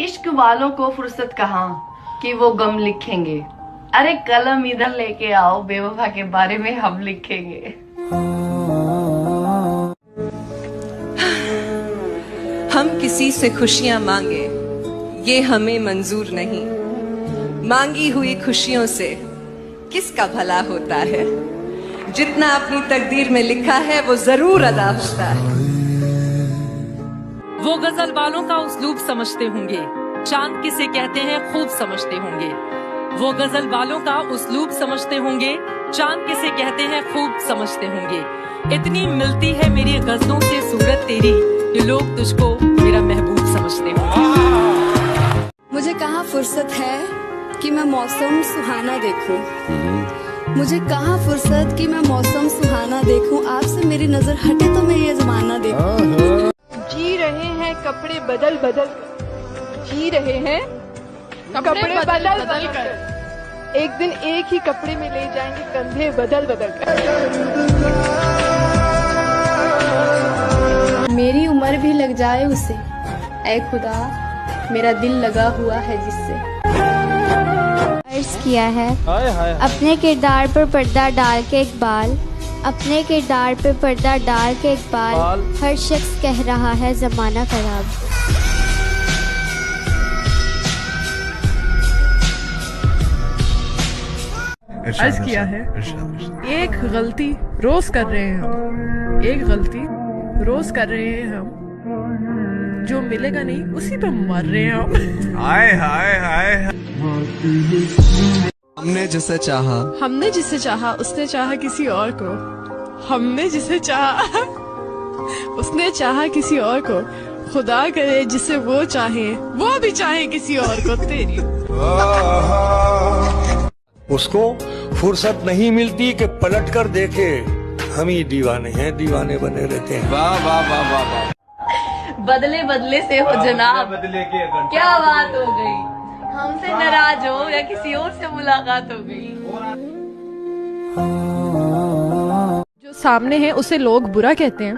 इश्क वालों को फुर्सत कहाँ कि वो गम लिखेंगे। अरे कलम इधर लेके आओ, बेवफा के बारे में हम लिखेंगे। हम किसी से खुशियां मांगे ये हमें मंजूर नहीं, मांगी हुई खुशियों से किसका भला होता है। जितना अपनी तकदीर में लिखा है वो जरूर अदा होता है। वो गजल वालों का उस्लूब समझते होंगे, चांद किसे कहते हैं खूब समझते होंगे। वो गजल वालों का उस्लूब समझते होंगे, चांद किसे कहते हैं खूब समझते होंगे। इतनी मिलती है मेरी गजलों से सूरत तेरी कि लोग तुझको मेरा महबूब समझते होंगे। मुझे कहाँ फुर्सत है कि मैं मौसम सुहाना देखूं, मुझे कहाँ फुर्सत कि मैं मौसम सुहाना देखूं। आपसे मेरी नजर हटे तो मैं ये जमाना देखूं। जी रहे हैं कपड़े बदल बदल कर, जी रहे हैं कपड़े बदल बदल कर। एक दिन एक ही कपड़े में ले जाएंगे कंधे बदल बदल कर। मेरी उम्र भी लग जाए उसे, ऐ खुदा मेरा दिल लगा हुआ है जिससे। अर्ज किया है अपने किरदार पर पर्दा डाल के इकबाल, अपने किरदार पे पर्दा डाल के इकबाल। हर शख्स कह रहा है जमाना खराब। अर्ज किया है एक गलती रोज कर रहे हैं हम, एक गलती रोज कर रहे हैं हम, जो मिलेगा नहीं उसी पे मर रहे हैं हम। हाय हाय हाय। हमने जिसे चाहा उसने चाहा किसी और को, हमने जिसे चाहा उसने चाहा किसी और को। खुदा करे जिसे वो चाहे वो भी चाहे किसी और को। तेरी उसको फुर्सत नहीं मिलती कि पलट कर देखे, हम ही दीवाने हैं, दीवाने बने रहते हैं। वाह वाह वाह वाह वाह। बदले बदले से हो जनाब, क्या बात हो गई। हमसे नाराज हो या किसी और से मुलाकात हो गई। जो सामने है उसे लोग बुरा कहते हैं,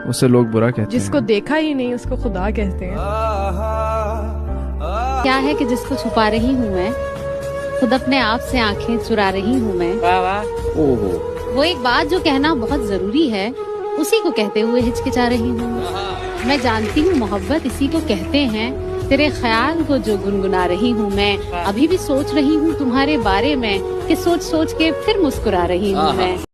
जिसको हैं। देखा ही नहीं उसको खुदा कहते हैं। क्या है कि जिसको छुपा रही हूँ मैं, खुद अपने आप से आंखें चुरा रही हूँ मैं। वो एक बात जो कहना बहुत जरूरी है, उसी को कहते हुए हिचकिचा रही हूँ। मैं जानती हूँ मोहब्बत इसी को कहते हैं, तेरे ख्याल को जो गुनगुना रही हूँ मैं। अभी भी सोच रही हूँ तुम्हारे बारे में कि सोच सोच के फिर मुस्कुरा रही हूँ मैं।